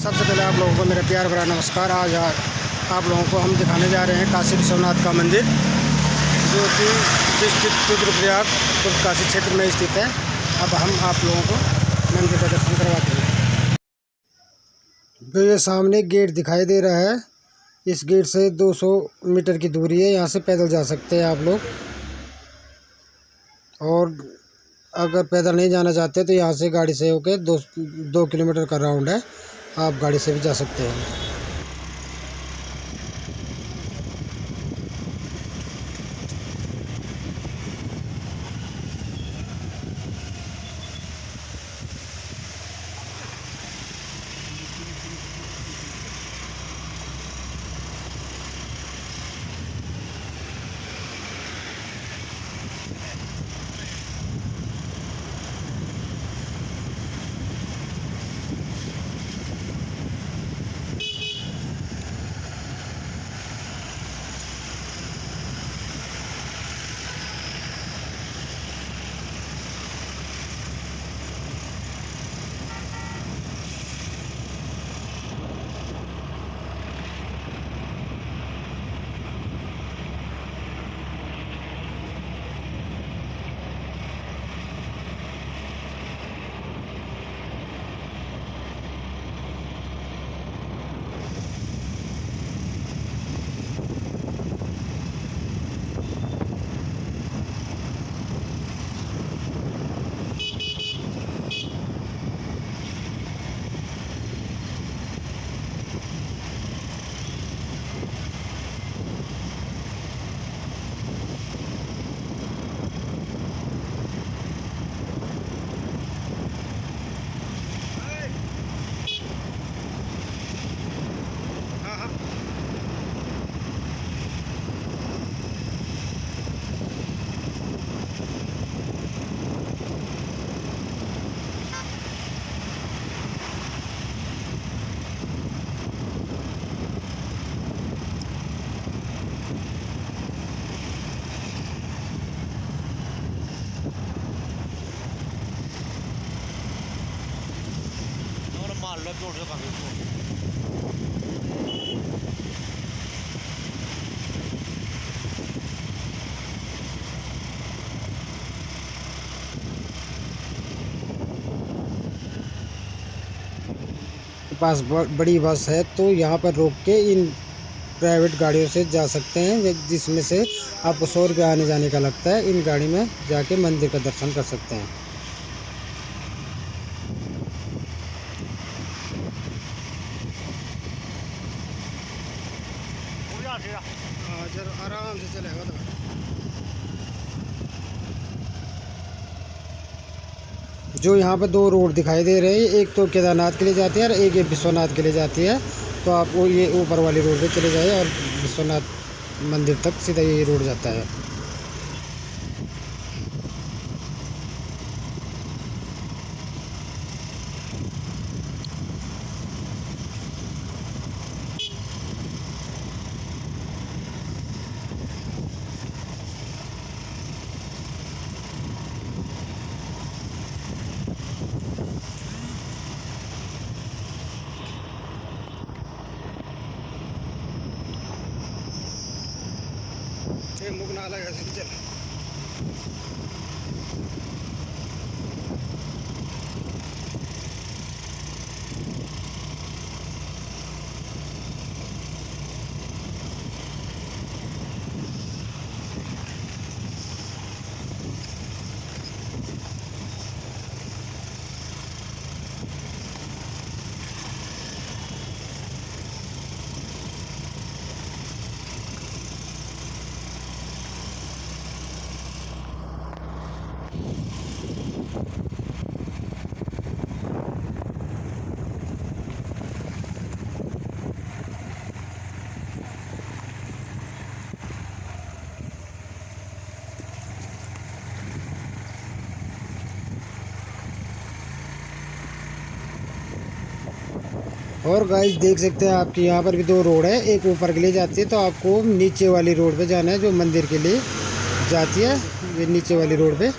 सबसे पहले आप लोगों को मेरा प्यार भरा नमस्कार। आज आप लोगों को हम दिखाने जा रहे हैं काशी विश्वनाथ का मंदिर, जो कि डिस्ट्रिक्ट रुद्रप्रयाग काशी क्षेत्र में स्थित है। अब हम आप लोगों को मंदिर का दर्शन करवाते हैं। तो ये सामने गेट दिखाई दे रहा है। इस गेट से 200 मीटर की दूरी है, यहाँ से पैदल जा सकते हैं आप लोग। और अगर पैदल नहीं जाना चाहते तो यहाँ से गाड़ी से होके 2 किलोमीटर का राउंड है, आप गाड़ी से भी जा सकते हैं। पास बड़ी बस है, तो यहाँ पर रोक के इन प्राइवेट गाड़ियों से जा सकते हैं, जिसमें से आपको 100 रुपये आने जाने का लगता है। इन गाड़ी में जाके मंदिर का दर्शन कर सकते हैं। आराम से चलेगा तो। जो यहाँ पे 2 रोड दिखाई दे रहे हैं, एक तो केदारनाथ के लिए जाती है और एक विश्वनाथ के लिए जाती है। तो आप वो ये ऊपर वाली रोड पे चले जाइए और विश्वनाथ मंदिर तक सीधा यही रोड जाता है। मुख नाला है, चल। और गाइस देख सकते हैं आपके यहाँ पर भी 2 रोड है, एक ऊपर के लिए जाती है, तो आपको नीचे वाली रोड पे जाना है जो मंदिर के लिए जाती है। ये नीचे वाली रोड पे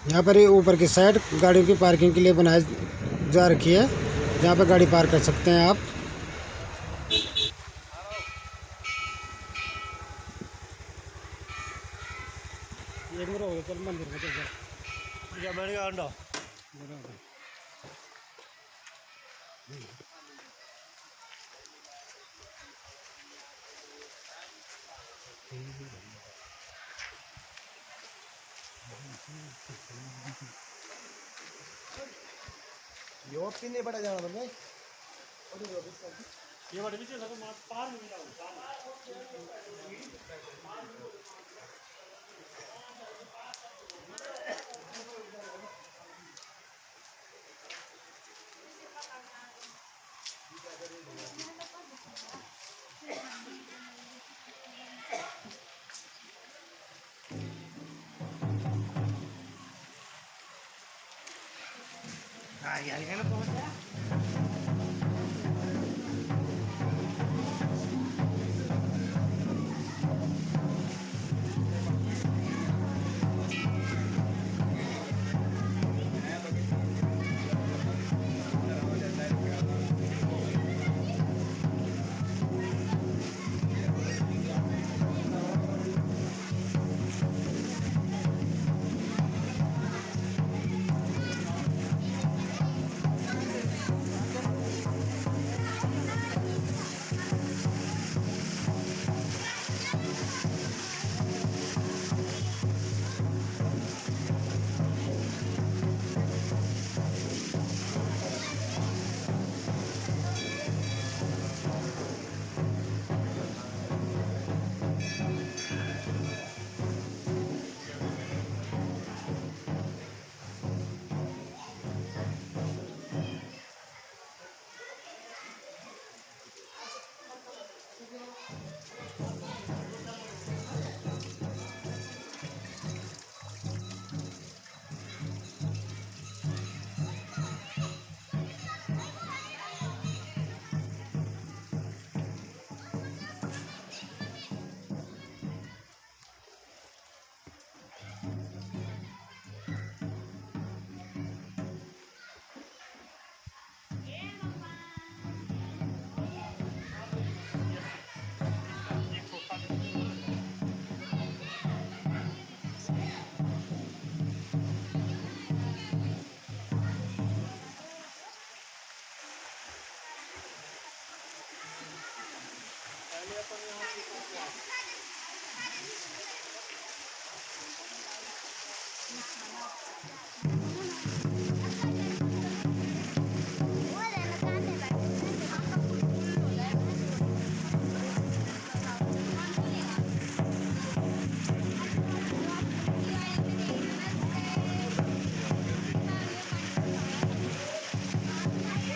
यहाँ पर ये ऊपर की साइड गाड़ियों की पार्किंग के लिए बनाई जा रखी है, जहाँ पर गाड़ी पार्क कर सकते हैं आप। मंदिर यो कितने बड़ा जाना बंदे ये बड़े पीछे सब पार में मिला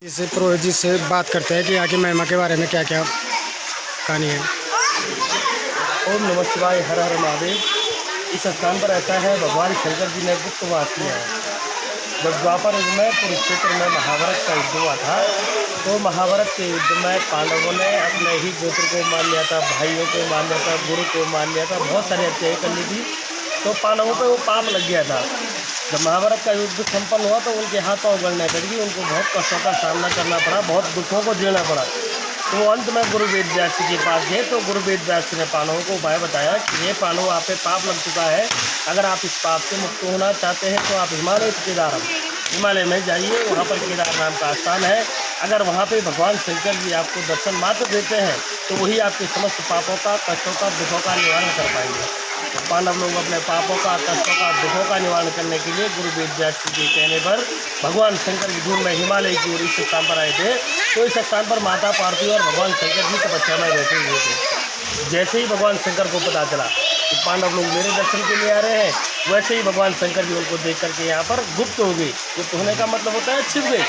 इसे पुरोहित जी से बात करते हैं कि यहाँ की महिमा के बारे में क्या क्या कहानी है। ओम नमः शिवाय, हर हर महादेव। इस स्थान पर ऐसा है, भगवान शंकर जी ने गुप्तवास किया है। जब द्वापर युग में कुरुक्षेत्र में महाभारत का युद्ध हुआ था, तो महाभारत के युद्ध में पांडवों ने अपने ही गोत्र को मान लिया था, भाइयों को मान लिया था, गुरु को मान लिया था, बहुत सारी हत्याएं कर ली थी। तो पांडवों पे वो पाप लग गया था। जब महाभारत का युद्ध संपन्न हुआ तो उनके हाथों उगलने पड़ गई, उनको बहुत कष्टों का सामना करना पड़ा, बहुत दुखों को झेलना पड़ा। तो अंत में गुरु वेद व्यास के पास गए, तो गुरु वेद व्यास ने पांडवों को उपाय बताया कि ये पांडव, आप पे पाप लग चुका है, अगर आप इस पाप से मुक्त होना चाहते हैं तो आप हिमालय में जाइए, वहाँ पर केदार नाम का स्थान है। अगर वहाँ पे भगवान शंकर जी आपको दर्शन मात्र देते हैं तो वही आपके समस्त पापों का, कष्टों का, दुखों का निवारण कर पाएंगे। पांडव लोग अपने पापों का, कष्टों का, दुखों का निवारण करने के लिए गुरु वेद व्यास जी के कहने पर भगवान शंकर की धूम में हिमालय की ओर इस स्थान पर आए थे। तो इस स्थान पर माता पार्वती और भगवान शंकर जी तपस्या में बैठे हुए थे। जैसे ही भगवान शंकर को पता चला कि पांडव लोग मेरे दर्शन के लिए आ रहे हैं, वैसे ही भगवान शंकर जी उनको देख करके यहाँ पर गुप्त हो गई। गुप्त होने का मतलब होता है छिप गई।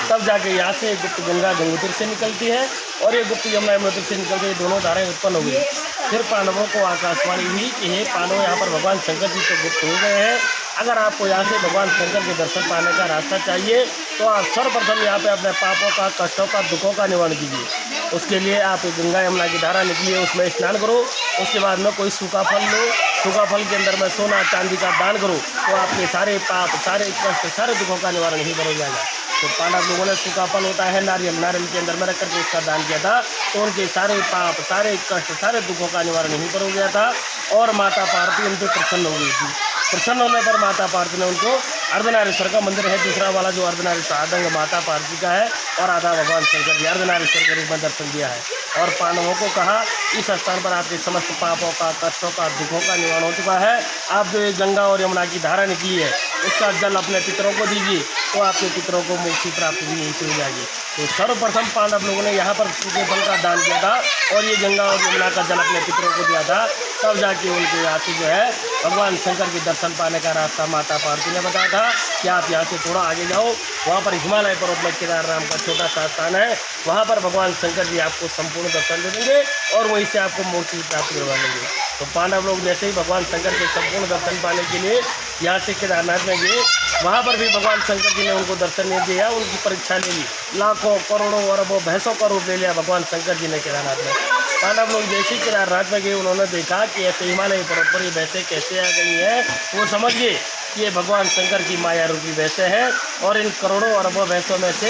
तब जाके यहाँ से गुप्त गंगा गंगोत्री से निकलती है और ये गुप्त यमुना यमुनोत्री से निकल के दोनों धाराएं उत्पन्न हो गई। फिर पांडवों को आकाशवाणी हुई कि हे पांडव, यहाँ पर भगवान शंकर जी तो गुप्त हो गए हैं, अगर आपको यहाँ से भगवान शंकर के दर्शन पाने का रास्ता चाहिए तो आप सर्वप्रथम यहाँ पे अपने पापों का, कष्टों का, दुखों का निवारण कीजिए। उसके लिए आप गंगा यमुना की धारा निकलिए, उसमें स्नान करो, उसके बाद में कोई सूखा फल लो, सूखा फल के अंदर में सोना चांदी का दान करो तो आपके सारे पाप, सारे कष्ट, सारे दुखों का निवारण ही हो जाएगा। तो पांडव लोगों ने सूखा फल होता है नारियल के अंदर में रख करके इसका दान किया था, तो उनके सारे पाप, सारे कष्ट, सारे दुखों का निवारण नहीं हो गया था और माता पार्वती उन पर प्रसन्न हो गई थी। प्रसन्न होने पर माता पार्वती ने उनको अर्धनारीश्वर का मंदिर है दूसरा वाला जो अर्धनारीश्वर आधा माता पार्वती का है और आधा भगवान शंकर जी अर्धनारीश्वर के रूप में दर्शन दिया है। और पांडवों को कहा इस स्थान पर आपके समस्त पापों का, कष्टों का, दुखों का निवारण हो चुका है। आप जो ये गंगा और यमुना की धारा निकली है उसका जल अपने पितरों को दीजिए तो आपके पितरों को मोक्ष प्राप्ति भी यहीं से हो जाएगी। तो सर्वप्रथम पांडव लोगों ने यहाँ पर सूखे फल का दान किया था और ये गंगा और यमुना का जल अपने पितरों को दिया था, तब जाके उनके यहाँ से जो है भगवान शंकर के दर्शन पाने का रास्ता माता पार्वती ने बताया था कि आप यहाँ से थोड़ा आगे जाओ, वहाँ पर हिमालय पर्वत में केदारनाथ का छोटा सा स्थान है, वहाँ पर भगवान शंकर जी आपको संपूर्ण दर्शन दे देंगे और वहीं से आपको मोक्ष की प्राप्ति करवा लेंगे। तो पांडव लोग जैसे ही भगवान शंकर के संपूर्ण दर्शन पाने के लिए यहाँ से केदारनाथ में गए, वहाँ पर भी भगवान शंकर जी ने उनको दर्शन नहीं दिया, उनकी परीक्षा ले ली। लाखों, करोड़ों, अरबों, भैंसों का रूप ले लिया भगवान शंकर जी ने केदारनाथ में। पांडव लोग जैसे ही केदारनाथ में गए उन्होंने देखा कि ऐसे हिमालय पर्वत पर ये भैंसें कैसे आ गई हैं। वो समझ गए कि ये भगवान शंकर की माया रूपी भैंसें हैं और इन करोड़ों अरबों भैंसों में से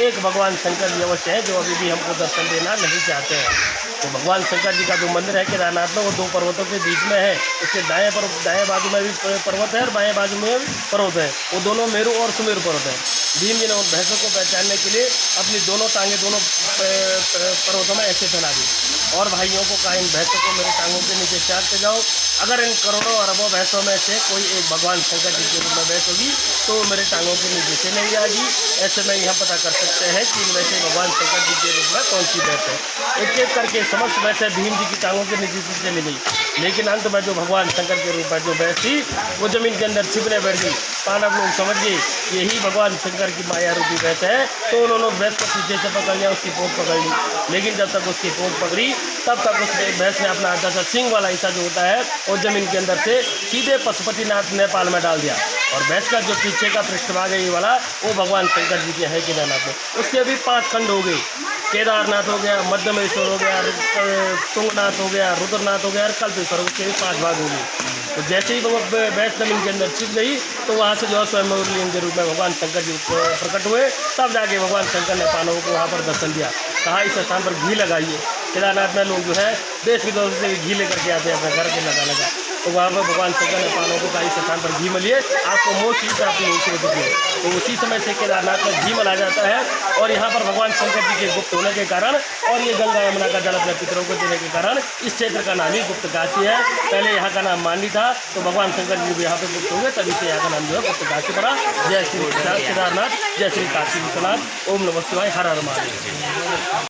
एक भगवान शंकर जी अवश्य है जो अभी भी हमको दर्शन देना नहीं चाहते हैं। तो भगवान शंकर जी का जो मंदिर है केदारनाथ में वो दो पर्वतों के बीच में है। उसके दाएं बाजू में भी पर्वत है और बाएं बाजू में भी पर्वत है, वो दोनों मेरु और सुमेरु पर्वत है। भीम जी ने उन भैंसों को पहचानने के लिए अपनी दोनों टांगें दोनों पर्वतों में ऐसे फैला दी और भाइयों को कहा इन भैंसों को मेरे टांगों के नीचे चाटते जाओ, अगर इन करोड़ों अरबों भैंसों में से कोई एक भगवान शंकर जी के रूप में भैंस होगी तो मेरे टांगों के नीचे से नहीं आएगी। ऐसे में यह पता कर सकते हैं कि इनमें से भगवान शंकर जी के रूप में कौन सी भैंस है। एक एक करके समस्त भैंसें भीम जी की टांगों के नीचे से चली गई, लेकिन अंत में जो भगवान शंकर के रूप में जो भैंस थी वो जमीन के अंदर छिपने बैठ गई। पांडव लोग समझ गए यही भगवान शंकर की माया रूपी भैंस है, तो उन्होंने भैंस को पीछे से पकड़ लिया, उसकी पोंछ पकड़ ली। लेकिन जब तक उसकी पोंछ पकड़ी तब तक उसने भैंस ने अपना जैसा सिंह वाला हिस्सा जो होता है वो जमीन के अंदर से सीधे पशुपतिनाथ नेपाल में डाल दिया और भैंस का जो पीछे का पृष्ठभाग है ये वाला वो भगवान शंकर जी के है केदारनाथ में। उसके भी 5 खंड हो गए, केदारनाथ हो गया, मध्यमेश्वर हो गया, तुंगनाथ हो गया, रुद्रनाथ हो गया और कल्पेश्वर, उसके भी 5 भाग हो गए। तो जैसे ही भैंस जमीन के अंदर छिप गई तो वहाँ से जो है स्वयं लिंग के रूप में भगवान शंकर जी प्रकट हुए, तब जाके भगवान शंकर ने पांडवों को वहाँ पर दर्शन दिया। कहा इस स्थान पर घी लगाइए। केदारनाथ में लोग जो है देश विदेश से घी लेकर के आते हैं अपने घर के लगाने का, तो वहाँ पर भगवान शंकर ने पांडवों को कहा इस स्थान पर घी मलिए, आपको मोक्ष की प्राप्ति नहीं हो सकती है। तो उसी समय से केदारनाथ में घी मलाया जाता है और यहाँ पर भगवान शंकर जी के गुप्त होने के कारण और ये गंगा यमुना का जल अपने पितरों को देने के कारण इस क्षेत्र का नाम ही गुप्त काशी है। पहले यहाँ का नाम मांडी था, तो भगवान शंकर जी भी यहाँ पे गुप्त होंगे, तभी से यहाँ का नाम जो है गुप्त काशी पड़ा। जय श्री केदारनाथ, जय श्री काशी विश्वनाथ, ओम नमः शिवाय, हर हर महादेव।